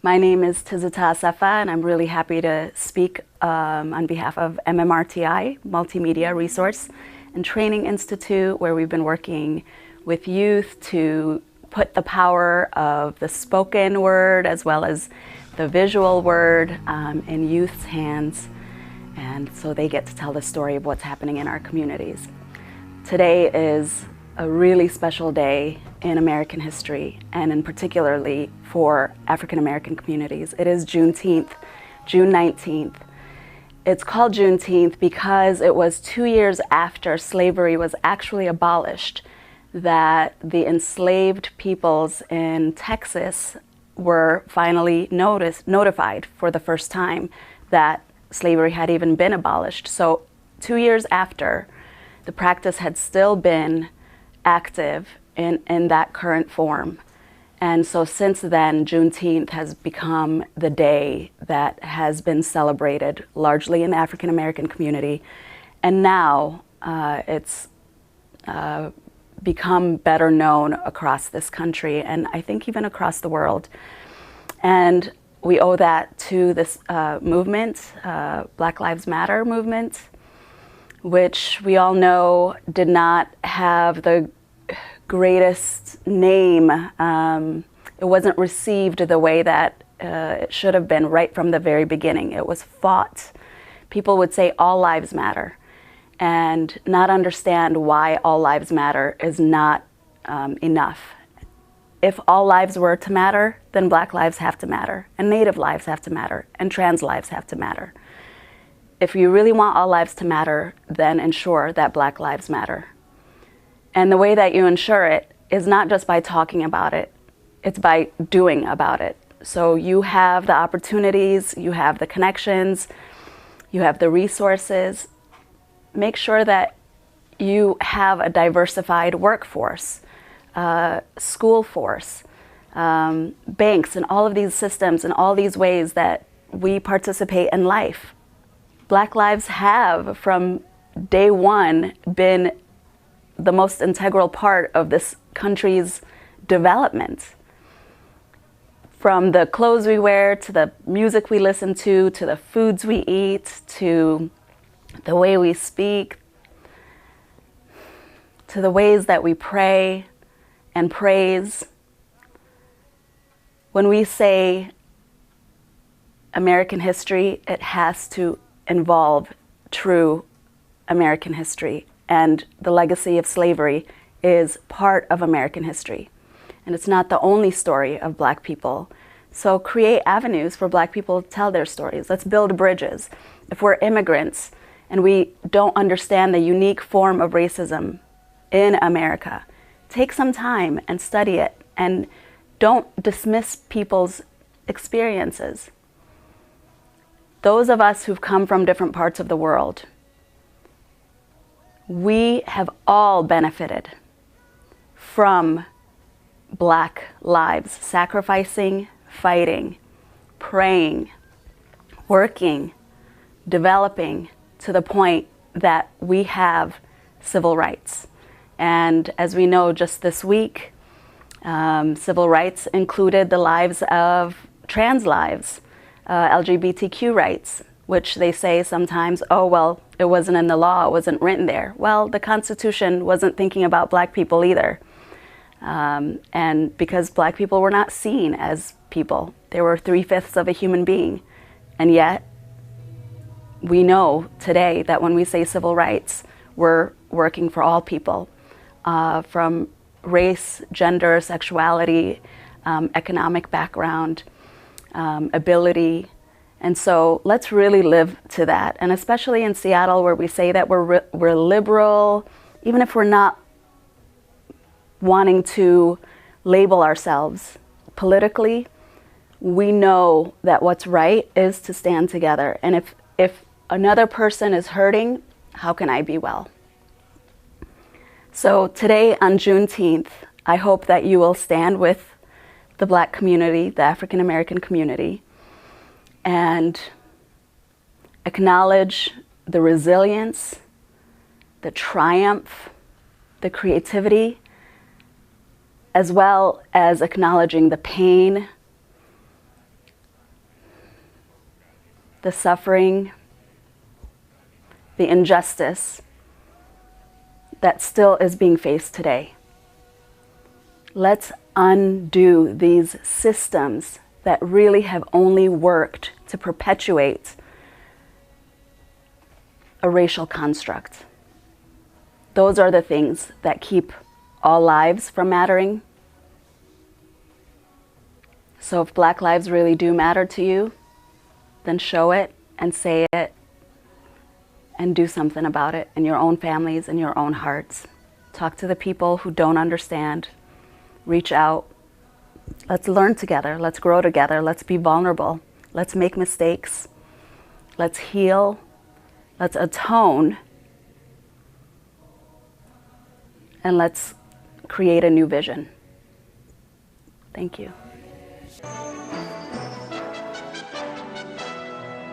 My name is Tizita Assefa, and I'm really happy to speak on behalf of MMRTI, Multimedia Resource and Training Institute, where we've been working with youth to put the power of the spoken word as well as the visual word in youth's hands, and so they get to tell the story of what's happening in our communities. Today is a really special day in American history, and in particularly for African American communities. It is Juneteenth, June 19th. It's called Juneteenth because it was 2 years after slavery was actually abolished that the enslaved peoples in Texas were finally notified for the first time that slavery had even been abolished. So 2 years after, the practice had still been active in that current form. And so since then, Juneteenth has become the day that has been celebrated largely in the African American community. And now it's become better known across this country, and I think even across the world. And we owe that to this movement, Black Lives Matter movement, which we all know did not have the greatest name. It wasn't received the way that it should have been right from the very beginning. It was fought. People would say all lives matter and not understand why all lives matter is not enough. If all lives were to matter, then Black lives have to matter, and Native lives have to matter, and trans lives have to matter. If you really want all lives to matter, then ensure that Black lives matter. And the way that you ensure it is not just by talking about it, it's by doing about it. So you have the opportunities, you have the connections, you have the resources. Make sure that you have a diversified workforce, school force, banks, and all of these systems and all these ways that we participate in life. Black lives have, from day one, been the most integral part of this country's development. From the clothes we wear, to the music we listen to the foods we eat, to the way we speak, to the ways that we pray and praise. When we say American history, it has to involve true American history. And the legacy of slavery is part of American history. And it's not the only story of Black people. So create avenues for Black people to tell their stories. Let's build bridges. If we're immigrants and we don't understand the unique form of racism in America, take some time and study it, and don't dismiss people's experiences. Those of us who've come from different parts of the world, we have all benefited from Black lives, sacrificing, fighting, praying, working, developing to the point that we have civil rights. And as we know, just this week, civil rights included the lives of trans lives, LGBTQ rights, which they say sometimes, oh, well, it wasn't in the law, it wasn't written there. Well, the Constitution wasn't thinking about Black people either. And because Black people were not seen as people, they were 3/5 of a human being. And yet, we know today that when we say civil rights, we're working for all people, from race, gender, sexuality, economic background, ability. And so let's really live to that. And especially in Seattle, where we say that we're liberal, even if we're not wanting to label ourselves politically, we know that what's right is to stand together. And if another person is hurting, how can I be well? So today on Juneteenth, I hope that you will stand with the Black community, the African American community, and acknowledge the resilience, the triumph, the creativity, as well as acknowledging the pain, the suffering, the injustice that still is being faced today. Let's undo these systems that really have only worked to perpetuate a racial construct. Those are the things that keep all lives from mattering. So if Black lives really do matter to you, then show it and say it and do something about it in your own families, in your own hearts. Talk to the people who don't understand. Reach out. Let's learn together. Let's grow together. Let's be vulnerable. Let's make mistakes. Let's heal. Let's atone. And let's create a new vision. Thank you.